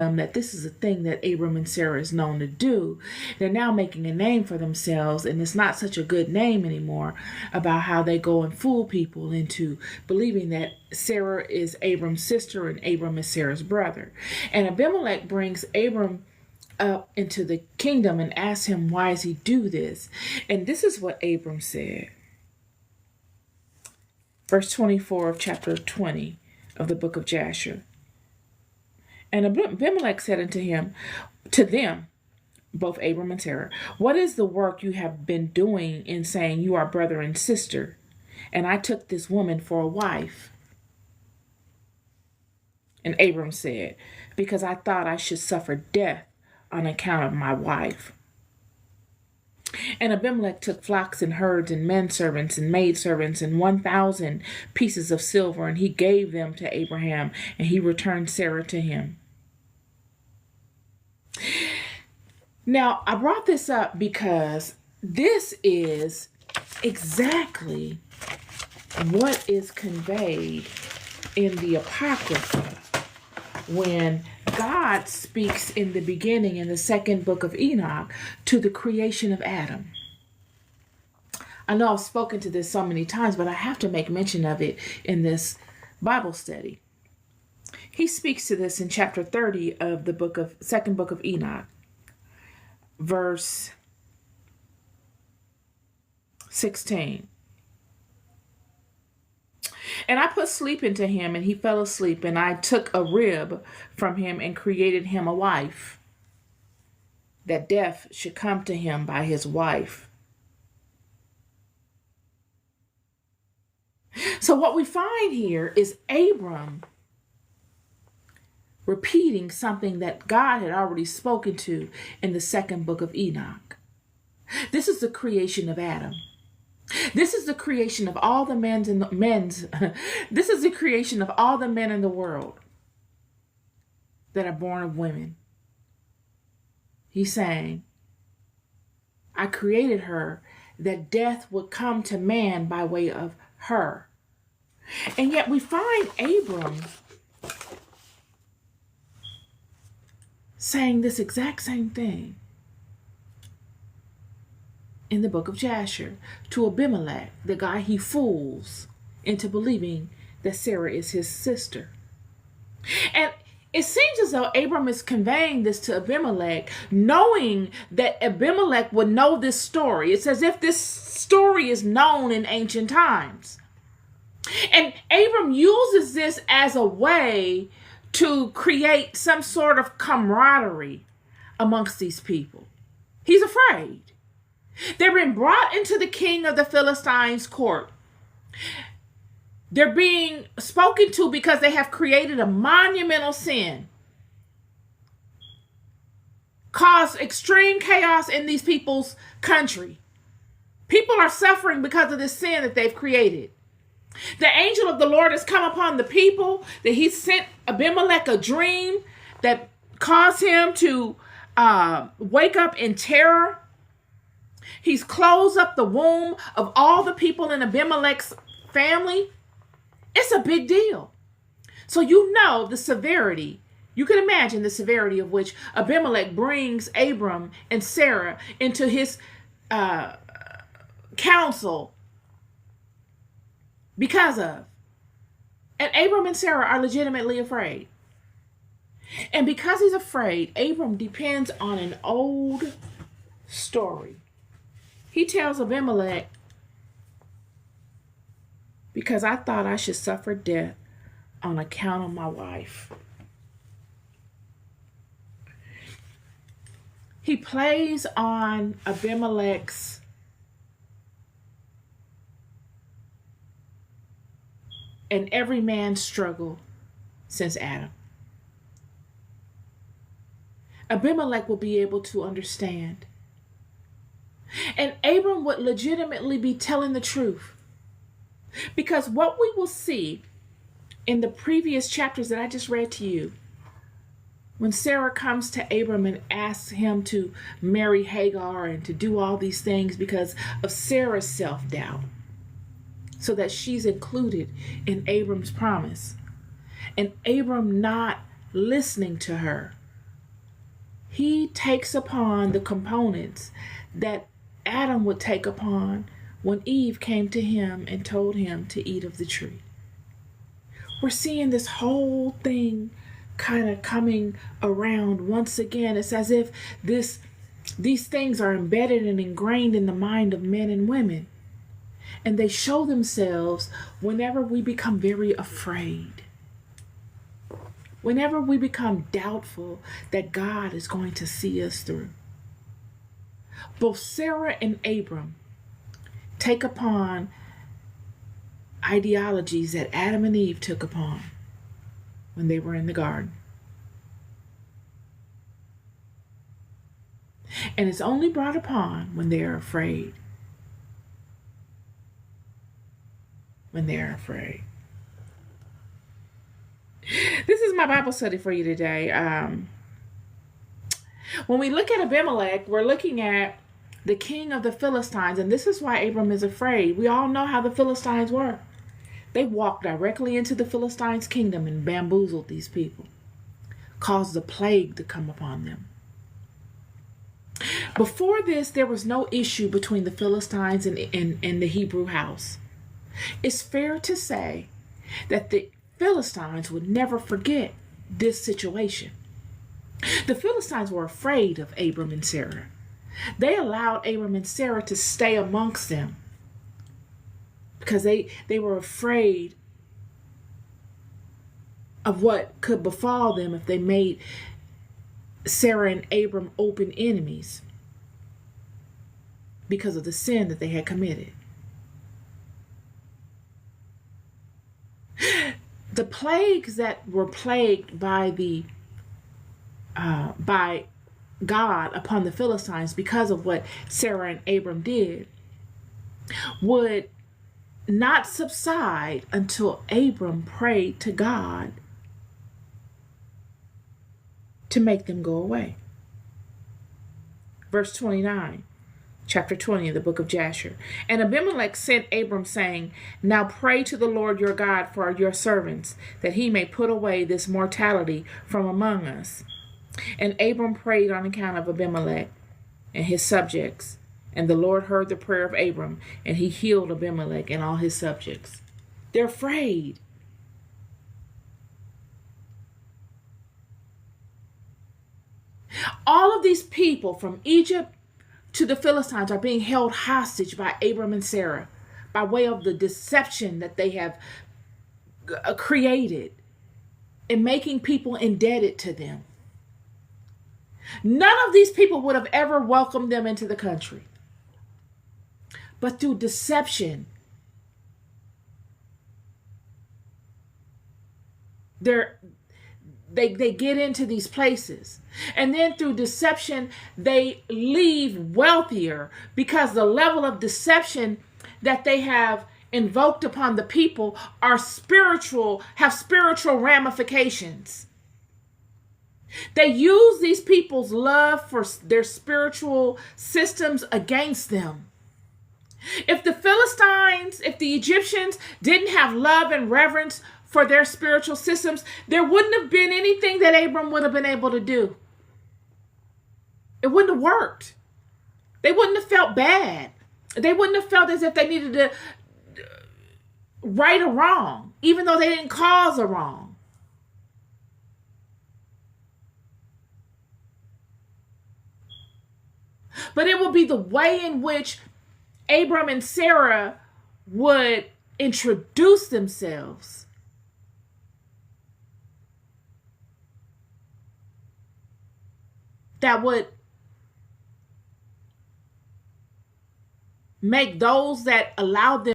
that this is a thing that Abram and Sarah is known to do. They're now making a name for themselves, and it's not such a good name anymore, about how they go and fool people into believing that Sarah is Abram's sister and Abram is Sarah's brother. And Abimelech brings Abram up into the kingdom and asks him, why does he do this? And this is what Abram said. Verse 24 of chapter 20 of the book of Jasher. And Abimelech said to them, both Abram and Sarah, what is the work you have been doing in saying you are brother and sister? And I took this woman for a wife. And Abram said, because I thought I should suffer death on account of my wife. And Abimelech took flocks and herds and menservants and maidservants and 1,000 pieces of silver, and he gave them to Abraham, and he returned Sarah to him. Now, I brought this up because this is exactly what is conveyed in the Apocrypha when God speaks in the beginning in the second book of Enoch to the creation of Adam. I know I've spoken to this so many times, but I have to make mention of it in this Bible study. He speaks to this in chapter 30 of the second book of Enoch, verse 16. And I put sleep into him, and he fell asleep, and I took a rib from him and created him a wife, that death should come to him by his wife. So what we find here is Abram repeating something that God had already spoken to in the second book of Enoch. This is the creation of Adam. This is the creation of all the this is the creation of all the men in the world that are born of women. He's saying, I created her that death would come to man by way of her. And yet we find Abram saying this exact same thing in the book of Jasher to Abimelech, the guy he fools into believing that Sarah is his sister. And it seems as though Abram is conveying this to Abimelech, knowing that Abimelech would know this story. It's as if this story is known in ancient times. And Abram uses this as a way to create some sort of camaraderie amongst these people. He's afraid. They've been brought into the king of the Philistines' court. They're being spoken to because they have created a monumental sin, caused extreme chaos in these people's country. People are suffering because of this sin that they've created. The angel of the Lord has come upon the people, that he sent Abimelech a dream that caused him to wake up in terror. He's closed up the womb of all the people in Abimelech's family. It's a big deal. So you know the severity. You can imagine the severity of which Abimelech brings Abram and Sarah into his counsel because of. And Abram and Sarah are legitimately afraid. And because he's afraid, Abram depends on an old story. He tells Abimelech, because I thought I should suffer death on account of my wife. He plays on Abimelech's and every man's struggle since Adam. Abimelech will be able to understand. And Abram would legitimately be telling the truth. Because what we will see in the previous chapters that I just read to you, when Sarah comes to Abram and asks him to marry Hagar and to do all these things because of Sarah's self-doubt, so that she's included in Abram's promise, and Abram not listening to her, he takes upon the components that Adam would take upon when Eve came to him and told him to eat of the tree. We're seeing this whole thing kind of coming around once again. It's as if these things are embedded and ingrained in the mind of men and women. And they show themselves whenever we become very afraid. Whenever we become doubtful that God is going to see us through. Both Sarah and Abram take upon ideologies that Adam and Eve took upon when they were in the garden. And it's only brought upon when they are afraid. When they're afraid. This is my Bible study for you today. When we look at Abimelech, we're looking at the king of the Philistines, and this is why Abram is afraid. We all know how the Philistines were. They walked directly into the Philistines' kingdom and bamboozled these people, caused a plague to come upon them. Before this, there was no issue between the Philistines and the Hebrew house. It's fair to say that the Philistines would never forget this situation. The Philistines were afraid of Abram and Sarah. They allowed Abram and Sarah to stay amongst them because they were afraid of what could befall them if they made Sarah and Abram open enemies because of the sin that they had committed. The plagues that were plagued by God upon the Philistines because of what Sarah and Abram did would not subside until Abram prayed to God to make them go away. Verse 29, chapter 20 of the book of Jasher. And Abimelech sent Abram, saying, Now pray to the Lord your God for your servants, that he may put away this mortality from among us. And Abram prayed on account of Abimelech and his subjects. And the Lord heard the prayer of Abram, and he healed Abimelech and all his subjects. They're afraid. All of these people from Egypt to the Philistines are being held hostage by Abram and Sarah by way of the deception that they have created in making people indebted to them. None of these people would have ever welcomed them into the country. But through deception, they get into these places. And then through deception, they leave wealthier because the level of deception that they have invoked upon the people have spiritual ramifications. They use these people's love for their spiritual systems against them. If the Egyptians didn't have love and reverence for their spiritual systems, there wouldn't have been anything that Abram would have been able to do. It wouldn't have worked. They wouldn't have felt bad. They wouldn't have felt as if they needed to right a wrong, even though they didn't cause a wrong. But it will be the way in which Abram and Sarah would introduce themselves that would make those that allowed them